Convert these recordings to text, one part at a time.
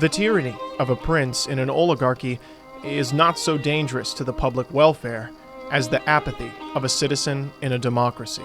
The tyranny of a prince in an oligarchy is not so dangerous to the public welfare as the apathy of a citizen in a democracy.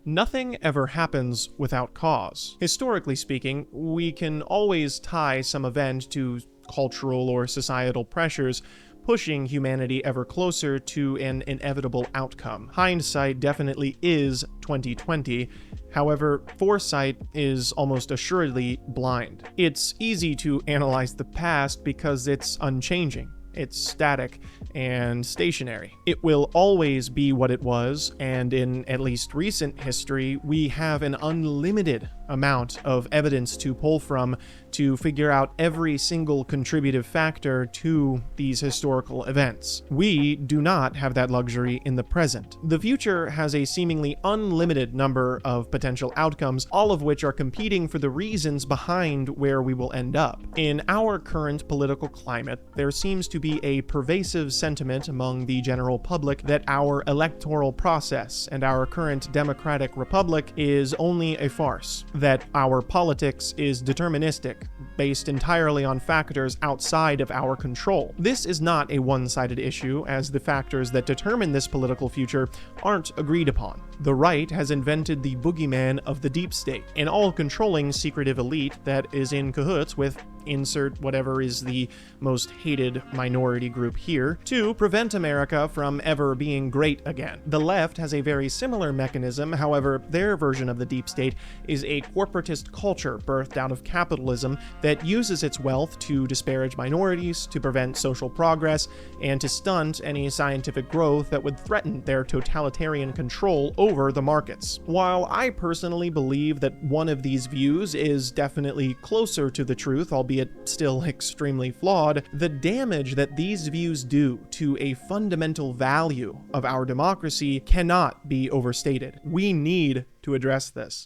Nothing ever happens without cause. Historically speaking, we can always tie some event to cultural or societal pressures, pushing humanity ever closer to an inevitable outcome. Hindsight definitely is 2020. However, foresight is almost assuredly blind. It's easy to analyze the past because it's unchanging. It's static and stationary. It will always be what it was, and in at least recent history, we have an unlimited amount of evidence to pull from to figure out every single contributive factor to these historical events. We do not have that luxury in the present. The future has a seemingly unlimited number of potential outcomes, all of which are competing for the reasons behind where we will end up. In our current political climate, there seems to be a pervasive sentiment among the general public that our electoral process and our current democratic republic is only a farce, that our politics is deterministic, based entirely on factors outside of our control. This is not a one-sided issue, as the factors that determine this political future aren't agreed upon. The right has invented the boogeyman of the deep state, an all-controlling secretive elite that is in cahoots with insert whatever is the most hated minority group here, to prevent America from ever being great again. The left has a very similar mechanism, however, their version of the deep state is a corporatist culture birthed out of capitalism that uses its wealth to disparage minorities, to prevent social progress, and to stunt any scientific growth that would threaten their totalitarian control over the markets. While I personally believe that one of these views is definitely closer to the truth, albeit still extremely flawed, the damage that these views do to a fundamental value of our democracy cannot be overstated. We need to address this.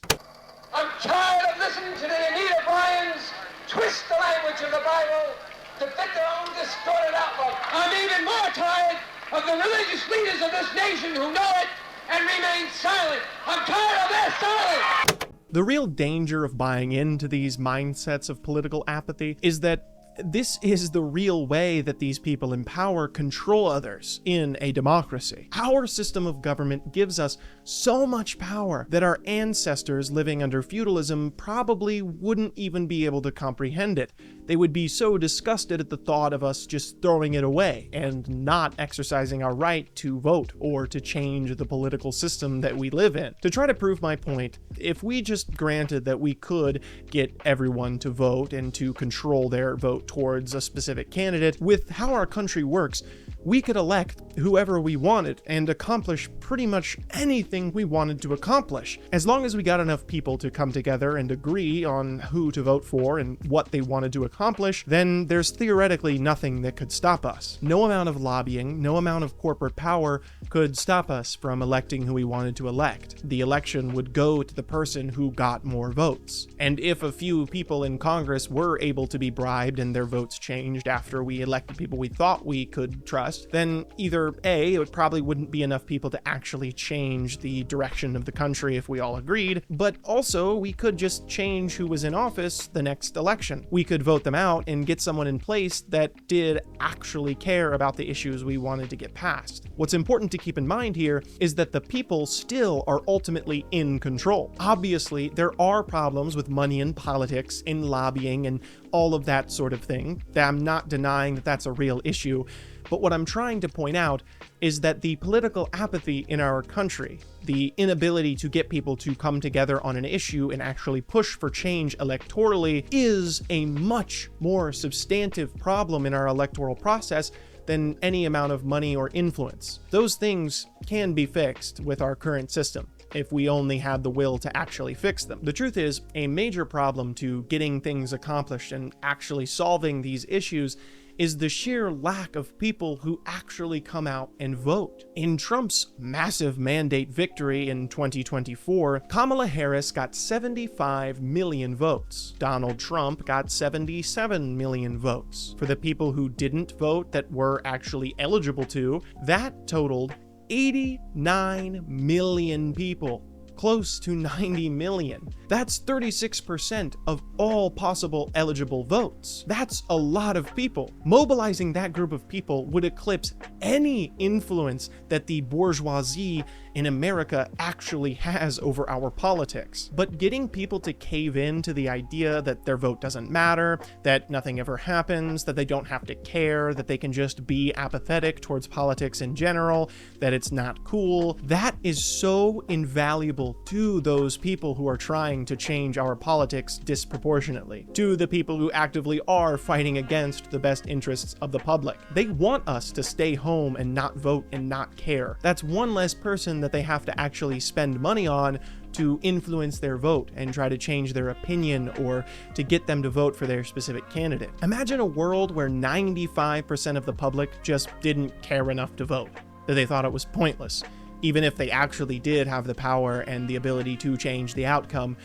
I'm tired of listening to the Anita Bryans twist the language of the Bible to fit their own distorted outlook. I'm even more tired of the religious leaders of this nation who know it and remain silent. I'm tired of their silence. The real danger of buying into these mindsets of political apathy is that this is the real way that these people in power control others in a democracy. Our system of government gives us so much power that our ancestors living under feudalism probably wouldn't even be able to comprehend it. They would be so disgusted at the thought of us just throwing it away and not exercising our right to vote or to change the political system that we live in. To try to prove my point, if we just granted that we could get everyone to vote and to control their vote towards a specific candidate, with how our country works, we could elect whoever we wanted and accomplish pretty much anything we wanted to accomplish. As long as we got enough people to come together and agree on who to vote for and what they wanted to accomplish, then there's theoretically nothing that could stop us. No amount of lobbying, no amount of corporate power could stop us from electing who we wanted to elect. The election would go to the person who got more votes. And if a few people in Congress were able to be bribed and their votes changed after we elected people we thought we could trust, then either A, it probably wouldn't be enough people to actually change the direction of the country if we all agreed, but also we could just change who was in office the next election. We could vote them out and get someone in place that did actually care about the issues we wanted to get passed. What's important to keep in mind here is that the people still are ultimately in control. Obviously, there are problems with money in politics, in lobbying, and all of that sort of thing. I'm not denying that that's a real issue. But what I'm trying to point out is that the political apathy in our country, the inability to get people to come together on an issue and actually push for change electorally, is a much more substantive problem in our electoral process than any amount of money or influence. Those things can be fixed with our current system, if we only had the will to actually fix them. The truth is, a major problem to getting things accomplished and actually solving these issues is the sheer lack of people who actually come out and vote. In Trump's massive mandate victory in 2024, Kamala Harris got 75 million votes. Donald Trump got 77 million votes. For the people who didn't vote that were actually eligible to, that totaled 89 million people. close to 90 million. That's 36% of all possible eligible votes. That's a lot of people. Mobilizing that group of people would eclipse any influence that the bourgeoisie in America actually has over our politics. But getting people to cave in to the idea that their vote doesn't matter, that nothing ever happens, that they don't have to care, that they can just be apathetic towards politics in general, that it's not cool, that is so invaluable to those people who are trying to change our politics disproportionately, to the people who actively are fighting against the best interests of the public. They want us to stay home and not vote and not care. That's one less person that they have to actually spend money on to influence their vote and try to change their opinion or to get them to vote for their specific candidate. Imagine a world where 95% of the public just didn't care enough to vote, that they thought it was pointless. Even if they actually did have the power and the ability to change the outcome,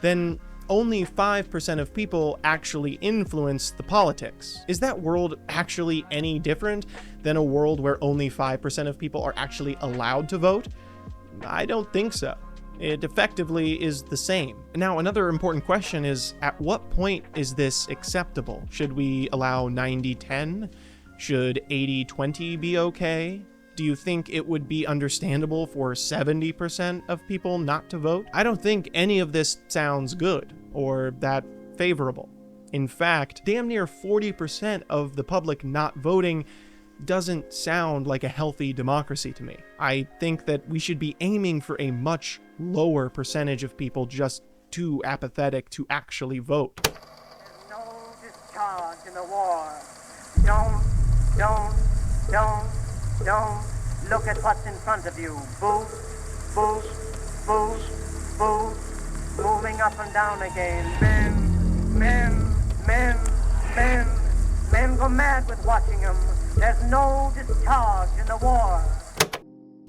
then only 5% of people actually influence the politics. Is that world actually any different than a world where only 5% of people are actually allowed to vote? I don't think so. It effectively is the same. Now, another important question is, at what point is this acceptable? Should we allow 90-10? Should 80-20 be okay? Do you think it would be understandable for 70% of people not to vote? I don't think any of this sounds good or that favorable. In fact, damn near 40% of the public not voting doesn't sound like a healthy democracy to me. I think that we should be aiming for a much lower percentage of people just too apathetic to actually vote. There's no discharge in the war. Don't look at what's in front of you. Boost, boost, boost, boost, moving up and down again. Men go mad with watching them. There's no discharge in the war.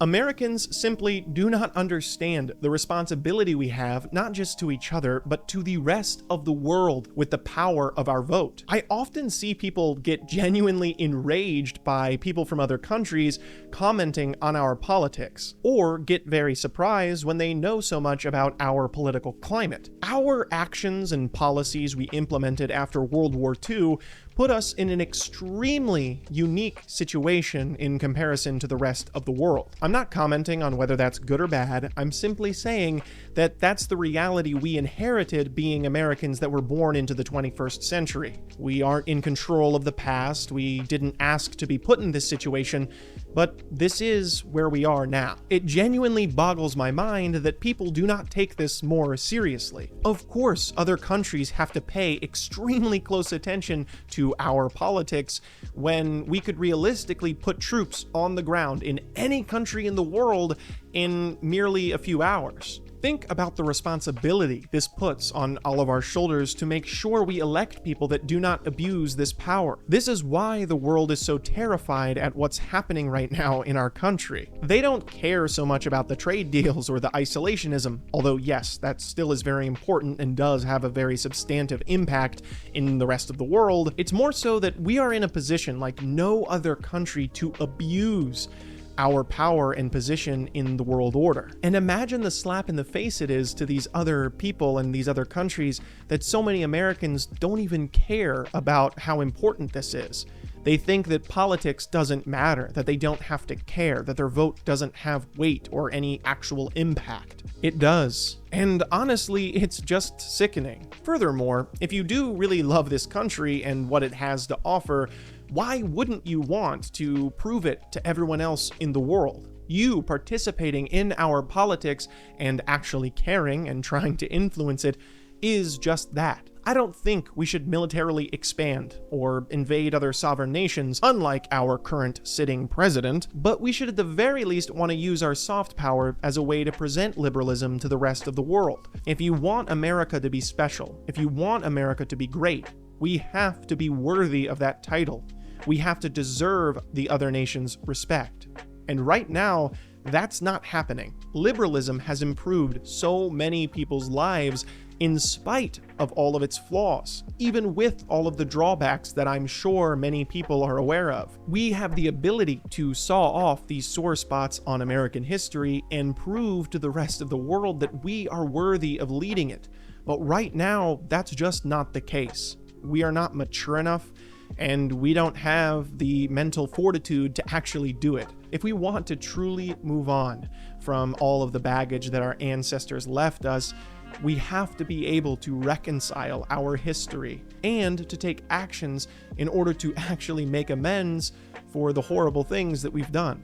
Americans simply do not understand the responsibility we have, not just to each other, but to the rest of the world with the power of our vote. I often see people get genuinely enraged by people from other countries commenting on our politics, or get very surprised when they know so much about our political climate. Our actions and policies we implemented after World War II put us in an extremely unique situation in comparison to the rest of the world. I'm not commenting on whether that's good or bad. I'm simply saying that that's the reality we inherited being Americans that were born into the 21st century. We aren't in control of the past. We didn't ask to be put in this situation, but this is where we are now. It genuinely boggles my mind that people do not take this more seriously. Of course, other countries have to pay extremely close attention to our politics when we could realistically put troops on the ground in any country in the world in merely a few hours. Think about the responsibility this puts on all of our shoulders to make sure we elect people that do not abuse this power. This is why the world is so terrified at what's happening right now in our country. They don't care so much about the trade deals or the isolationism, although yes, that still is very important and does have a very substantive impact in the rest of the world. It's more so that we are in a position like no other country to abuse our power and position in the world order. And imagine the slap in the face it is to these other people and these other countries that so many Americans don't even care about how important this is. They think that politics doesn't matter, that they don't have to care, that their vote doesn't have weight or any actual impact. It does. And honestly, it's just sickening. Furthermore, if you do really love this country and what it has to offer, why wouldn't you want to prove it to everyone else in the world? You participating in our politics and actually caring and trying to influence it is just that. I don't think we should militarily expand or invade other sovereign nations, unlike our current sitting president, but we should at the very least want to use our soft power as a way to present liberalism to the rest of the world. If you want America to be special, if you want America to be great, we have to be worthy of that title. We have to deserve the other nation's respect. And right now, that's not happening. Liberalism has improved so many people's lives in spite of all of its flaws, even with all of the drawbacks that I'm sure many people are aware of. We have the ability to saw off these sore spots on American history and prove to the rest of the world that we are worthy of leading it. But right now, that's just not the case. We are not mature enough, and we don't have the mental fortitude to actually do it. If we want to truly move on from all of the baggage that our ancestors left us, we have to be able to reconcile our history and to take actions in order to actually make amends for the horrible things that we've done.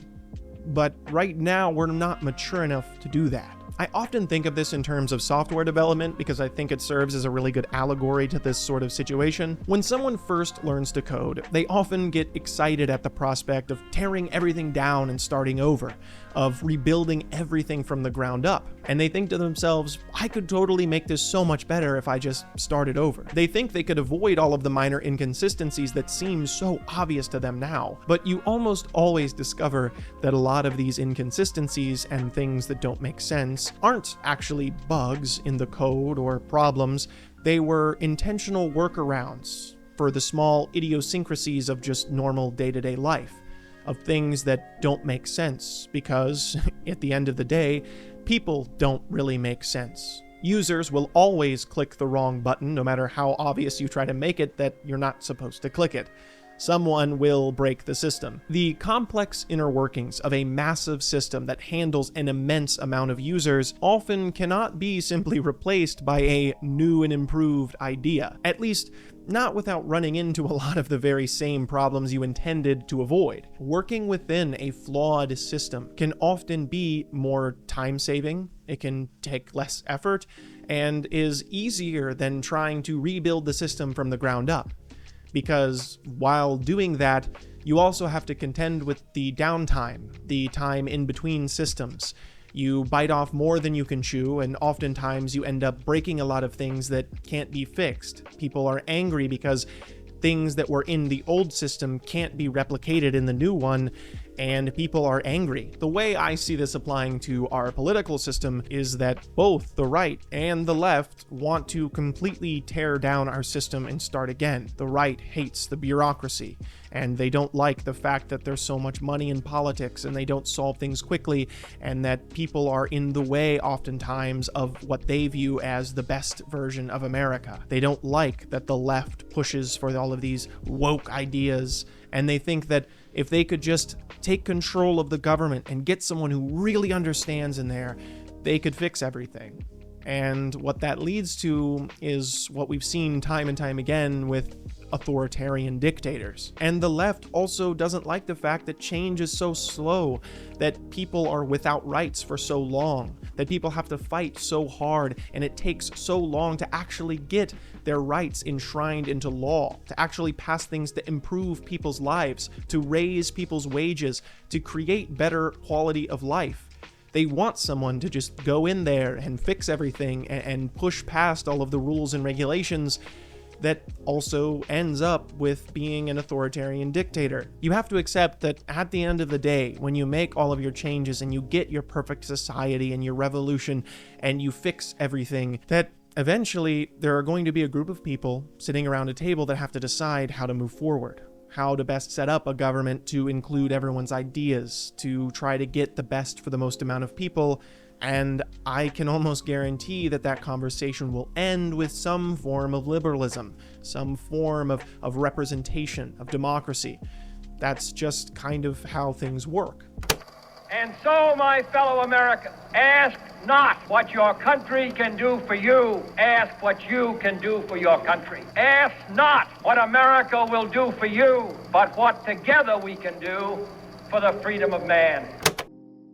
But right now, we're not mature enough to do that. I often think of this in terms of software development because I think it serves as a really good allegory to this sort of situation. When someone first learns to code, they often get excited at the prospect of tearing everything down and starting over, of rebuilding everything from the ground up. And they think to themselves, I could totally make this so much better if I just started over. They think they could avoid all of the minor inconsistencies that seem so obvious to them now. But you almost always discover that a lot of these inconsistencies and things that don't make sense aren't actually bugs in the code or problems. They were intentional workarounds for the small idiosyncrasies of just normal day-to-day life, of things that don't make sense, because at the end of the day, people don't really make sense. Users will always click the wrong button, no matter how obvious you try to make it that you're not supposed to click it. Someone will break the system. The complex inner workings of a massive system that handles an immense amount of users often cannot be simply replaced by a new and improved idea. At least, not without running into a lot of the very same problems you intended to avoid. Working within a flawed system can often be more time-saving, it can take less effort, and is easier than trying to rebuild the system from the ground up. Because while doing that, you also have to contend with the downtime, the time in between systems. You bite off more than you can chew, and oftentimes you end up breaking a lot of things that can't be fixed. People are angry because things that were in the old system can't be replicated in the new one, and people are angry. The way I see this applying to our political system is that both the right and the left want to completely tear down our system and start again. The right hates the bureaucracy, and they don't like the fact that there's so much money in politics and they don't solve things quickly, and that people are in the way oftentimes of what they view as the best version of America. They don't like that the left pushes for all of these woke ideas, and they think that if they could just take control of the government and get someone who really understands in there, they could fix everything. And what that leads to is what we've seen time and time again with authoritarian dictators. And the left also doesn't like the fact that change is so slow, that people are without rights for so long, that people have to fight so hard, and it takes so long to actually get their rights enshrined into law, to actually pass things to improve people's lives, to raise people's wages, to create better quality of life. They want someone to just go in there and fix everything and push past all of the rules and regulations that also ends up with being an authoritarian dictator. You have to accept that at the end of the day, when you make all of your changes and you get your perfect society and your revolution and you fix everything, that eventually there are going to be a group of people sitting around a table that have to decide how to move forward, how to best set up a government to include everyone's ideas, to try to get the best for the most amount of people. And I can almost guarantee that that conversation will end with some form of liberalism, some form of representation, of democracy. That's just kind of how things work. And so, my fellow Americans, ask not what your country can do for you. Ask what you can do for your country. Ask not what America will do for you, but what together we can do for the freedom of man.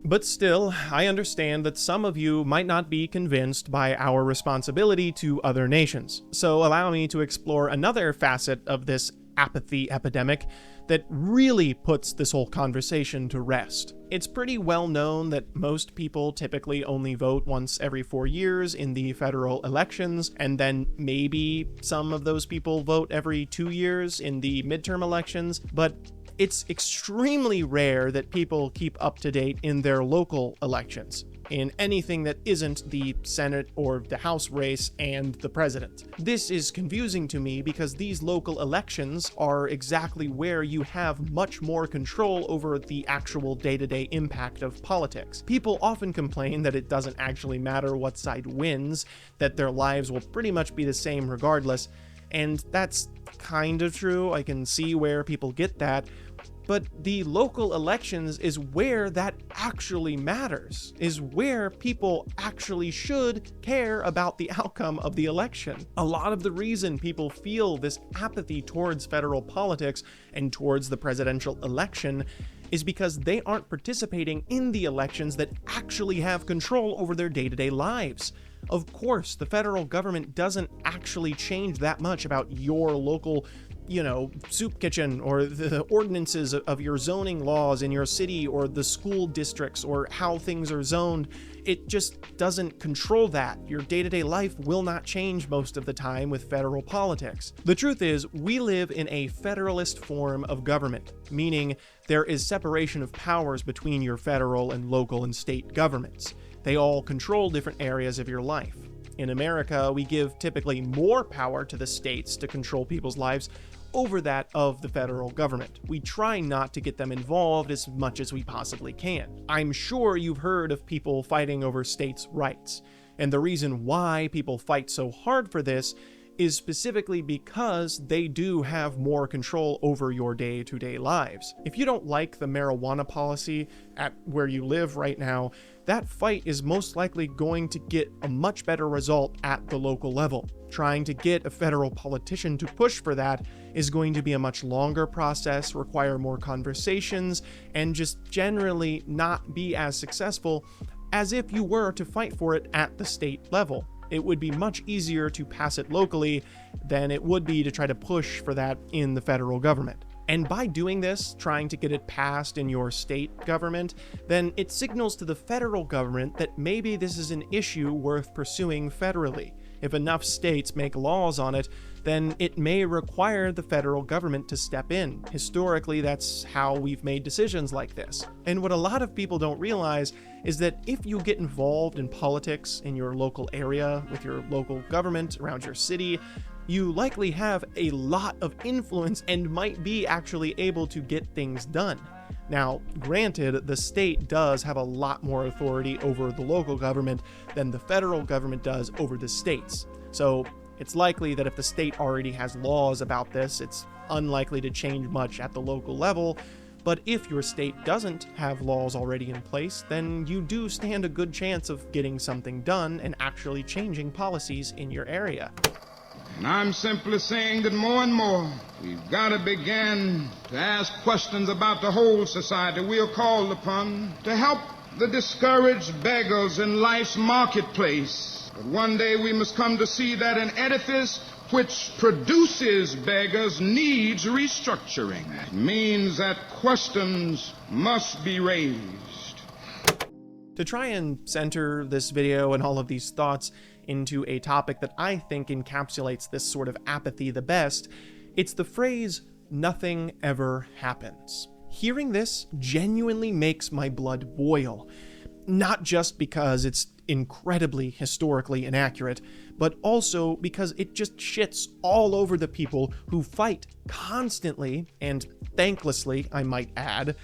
But still, I understand that some of you might not be convinced by our responsibility to other nations. So allow me to explore another facet of this apathy epidemic that really puts this whole conversation to rest. It's pretty well known that most people typically only vote once every 4 years in the federal elections, and then maybe some of those people vote every 2 years in the midterm elections, but it's extremely rare that people keep up to date in their local elections. in anything that isn't the Senate or the House race and the president. This is confusing to me because these local elections are exactly where you have much more control over the actual day-to-day impact of politics. People often complain that it doesn't actually matter what side wins, that their lives will pretty much be the same regardless, and that's kind of true. I can see where people get that. But the local elections is where that actually matters, is where people actually should care about the outcome of the election. A lot of the reason people feel this apathy towards federal politics and towards the presidential election is because they aren't participating in the elections that actually have control over their day-to-day lives. Of course, the federal government doesn't actually change that much about your local soup kitchen or the ordinances of your zoning laws in your city or the school districts or how things are zoned. It just doesn't control that. Your day-to-day life will not change most of the time with federal politics. The truth is, we live in a federalist form of government, meaning there is separation of powers between your federal and local and state governments. They all control different areas of your life. In America, we give typically more power to the states to control people's lives over that of the federal government. We try not to get them involved as much as we possibly can. I'm sure you've heard of people fighting over states' rights, and the reason why people fight so hard for this is specifically because they do have more control over your day-to-day lives. If you don't like the marijuana policy at where you live right now, that fight is most likely going to get a much better result at the local level. Trying to get a federal politician to push for that is going to be a much longer process, require more conversations, and just generally not be as successful as if you were to fight for it at the state level. It would be much easier to pass it locally than it would be to try to push for that in the federal government. And by doing this, trying to get it passed in your state government, then it signals to the federal government that maybe this is an issue worth pursuing federally. If enough states make laws on it, then it may require the federal government to step in. Historically, that's how we've made decisions like this. And what a lot of people don't realize is that if you get involved in politics in your local area, with your local government, around your city, you likely have a lot of influence and might be actually able to get things done. Now, granted, the state does have a lot more authority over the local government than the federal government does over the states. So it's likely that if the state already has laws about this, it's unlikely to change much at the local level. But if your state doesn't have laws already in place, then you do stand a good chance of getting something done and actually changing policies in your area. And I'm simply saying that more and more, we've got to begin to ask questions about the whole society. We are called upon to help the discouraged beggars in life's marketplace. But one day we must come to see that an edifice which produces beggars needs restructuring. It means that questions must be raised. To try and center this video and all of these thoughts into a topic that I think encapsulates this sort of apathy the best, it's the phrase, "nothing ever happens." Hearing this genuinely makes my blood boil. Not just because it's incredibly historically inaccurate, but also because it just shits all over the people who fight constantly, and thanklessly, I might add,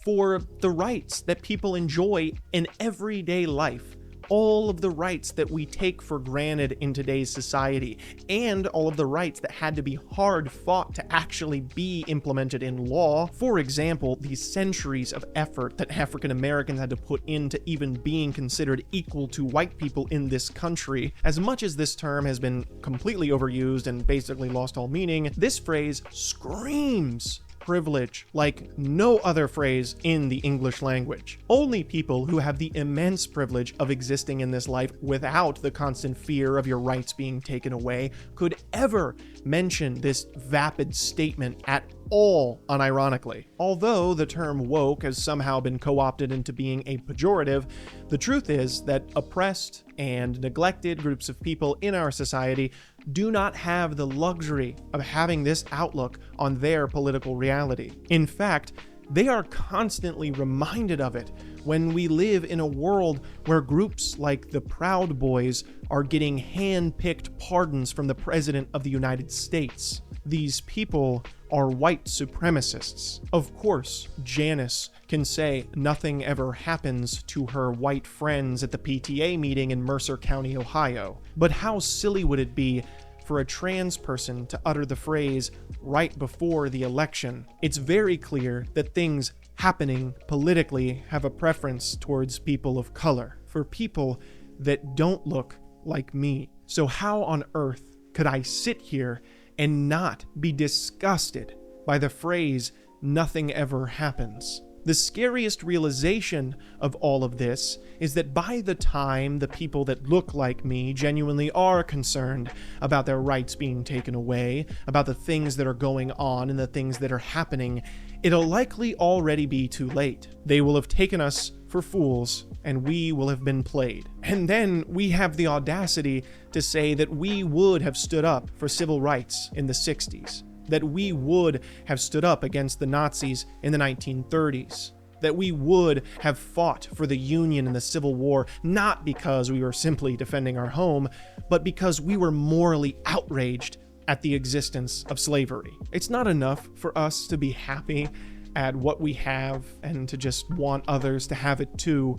for the rights that people enjoy in everyday life. All of the rights that we take for granted in today's society, and all of the rights that had to be hard fought to actually be implemented in law. For example, the centuries of effort that African Americans had to put into even being considered equal to white people in this country. As much as this term has been completely overused and basically lost all meaning, this phrase screams privilege like no other phrase in the English language. Only people who have the immense privilege of existing in this life without the constant fear of your rights being taken away could ever mention this vapid statement at all unironically. Although the term woke has somehow been co-opted into being a pejorative, the truth is that oppressed and neglected groups of people in our society do not have the luxury of having this outlook on their political reality. In fact, They are constantly reminded of it when we live in a world where groups like the Proud Boys are getting hand-picked pardons from the President of the United States. These people are white supremacists. Of course, Janice can say nothing ever happens to her white friends at the PTA meeting in Mercer County, Ohio. But how silly would it be for a trans person to utter the phrase right before the election? It's very clear that things happening politically have a preference towards people of color, for people that don't look like me. So how on earth could I sit here and not be disgusted by the phrase, nothing ever happens? The scariest realization of all of this is that by the time the people that look like me genuinely are concerned about their rights being taken away, about the things that are going on and the things that are happening, it'll likely already be too late. They will have taken us for fools, and we will have been played. And then we have the audacity to say that we would have stood up for civil rights in the 60s. That we would have stood up against the Nazis in the 1930s, that we would have fought for the Union in the Civil War, not because we were simply defending our home, but because we were morally outraged at the existence of slavery. It's not enough for us to be happy at what we have and to just want others to have it too.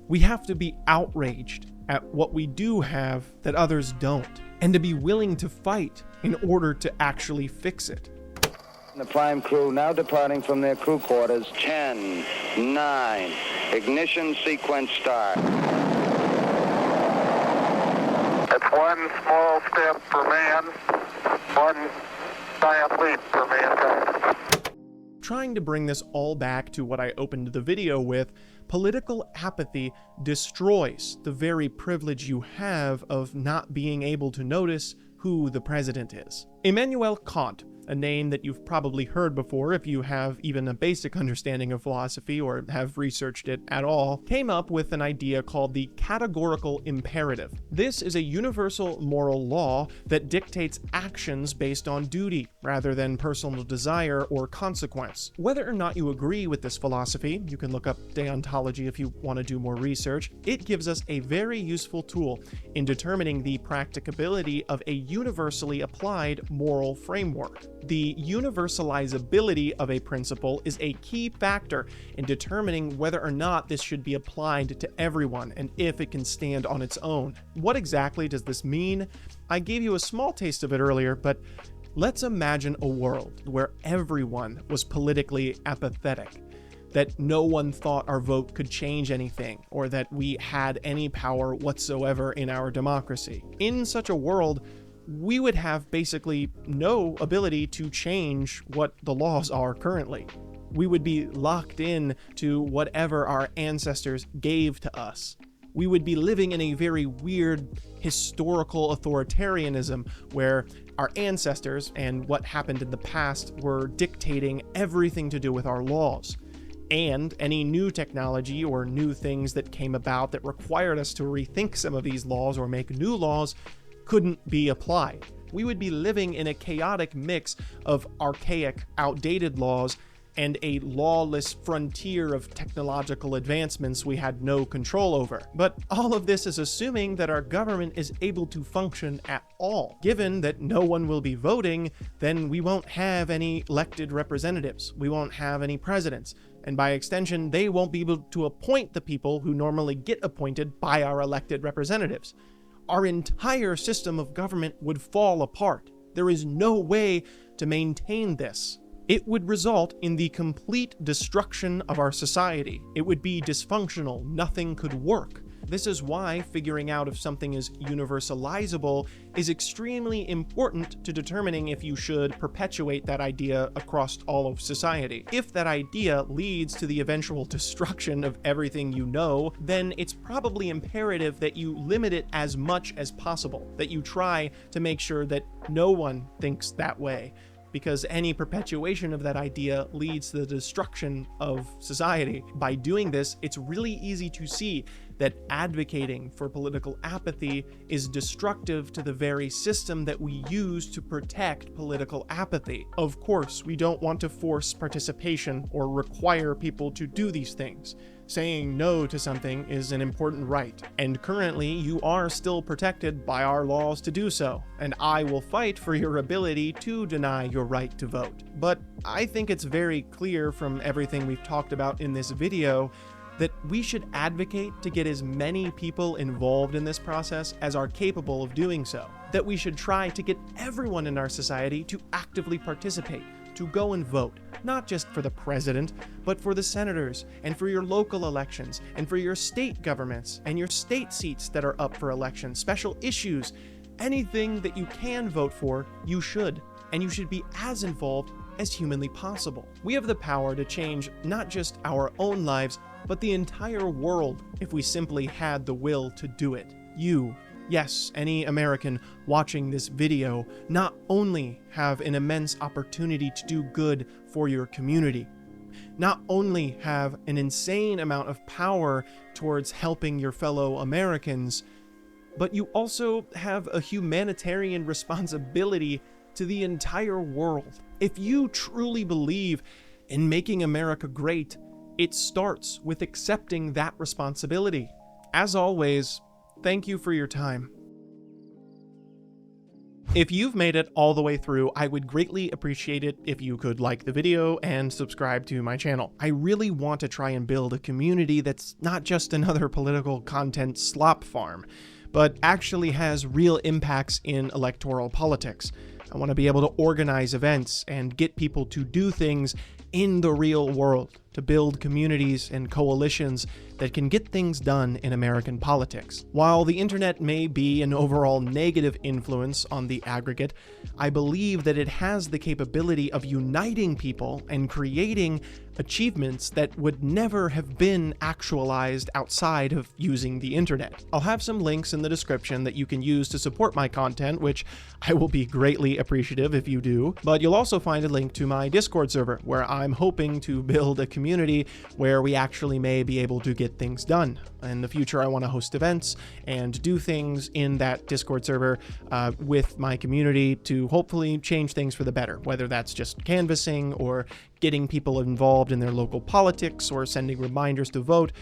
We have to be outraged at what we do have that others don't, and to be willing to fight in order to actually fix it. The prime crew now departing from their crew quarters. 10, 9, ignition sequence start. It's one small step for man, one giant leap for mankind. Trying to bring this all back to what I opened the video with, political apathy destroys the very privilege you have of not being able to notice who the president is. Immanuel Kant, a name that you've probably heard before if you have even a basic understanding of philosophy or have researched it at all, came up with an idea called the categorical imperative. This is a universal moral law that dictates actions based on duty rather than personal desire or consequence. Whether or not you agree with this philosophy, you can look up deontology if you want to do more research, it gives us a very useful tool in determining the practicability of a universally applied moral framework. The universalizability of a principle is a key factor in determining whether or not this should be applied to everyone and if it can stand on its own. What exactly does this mean? I gave you a small taste of it earlier, but let's imagine a world where everyone was politically apathetic, that no one thought our vote could change anything, or that we had any power whatsoever in our democracy. In such a world, we would have basically no ability to change what the laws are currently. We would be locked in to whatever our ancestors gave to us. We would be living in a very weird historical authoritarianism where our ancestors and what happened in the past were dictating everything to do with our laws. And any new technology or new things that came about that required us to rethink some of these laws or make new laws couldn't be applied. We would be living in a chaotic mix of archaic, outdated laws and a lawless frontier of technological advancements we had no control over. But all of this is assuming that our government is able to function at all. Given that no one will be voting, then we won't have any elected representatives. We won't have any presidents. And by extension, they won't be able to appoint the people who normally get appointed by our elected representatives. Our entire system of government would fall apart. There is no way to maintain this. It would result in the complete destruction of our society. It would be dysfunctional. Nothing could work. This is why figuring out if something is universalizable is extremely important to determining if you should perpetuate that idea across all of society. If that idea leads to the eventual destruction of everything you know, then it's probably imperative that you limit it as much as possible, that you try to make sure that no one thinks that way, because any perpetuation of that idea leads to the destruction of society. By doing this, it's really easy to see that advocating for political apathy is destructive to the very system that we use to protect political apathy. Of course, we don't want to force participation or require people to do these things. Saying no to something is an important right, and currently you are still protected by our laws to do so, and I will fight for your ability to deny your right to vote. But I think it's very clear from everything we've talked about in this video that we should advocate to get as many people involved in this process as are capable of doing so. That we should try to get everyone in our society to actively participate, to go and vote, not just for the president, but for the senators, and for your local elections, and for your state governments, and your state seats that are up for election, special issues. Anything that you can vote for, you should, and you should be as involved as humanly possible. We have the power to change not just our own lives, but the entire world if we simply had the will to do it. You, yes, any American watching this video, not only have an immense opportunity to do good for your community, not only have an insane amount of power towards helping your fellow Americans, but you also have a humanitarian responsibility to the entire world. If you truly believe in making America great, it starts with accepting that responsibility. As always, thank you for your time. If you've made it all the way through, I would greatly appreciate it if you could like the video and subscribe to my channel. I really want to try and build a community that's not just another political content slop farm, but actually has real impacts in electoral politics. I want to be able to organize events and get people to do things in the real world, to build communities and coalitions that can get things done in American politics. While the internet may be an overall negative influence on the aggregate, I believe that it has the capability of uniting people and creating achievements that would never have been actualized outside of using the internet. I'll have some links in the description that you can use to support my content, which I will be greatly appreciative if you do, but you'll also find a link to my Discord server, where I'm hoping to build a community where we actually may be able to get things done. In the future, I want to host events and do things in that Discord server with my community to hopefully change things for the better, whether that's just canvassing or getting people involved in their local politics or sending reminders to vote,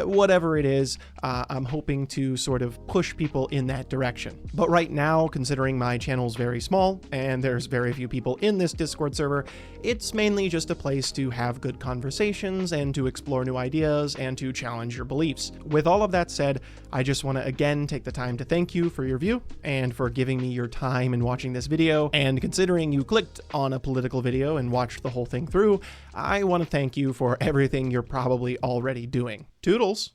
whatever it is, I'm hoping to sort of push people in that direction. But right now, considering my channel's very small and there's very few people in this Discord server, it's mainly just a place to have good conversations and to explore new ideas and to challenge your beliefs. With all of that said, I just want to again take the time to thank you for your view and for giving me your time in watching this video, and considering you clicked on a political video and watched the whole thing through, I want to thank you for everything you're probably already doing. Toodles!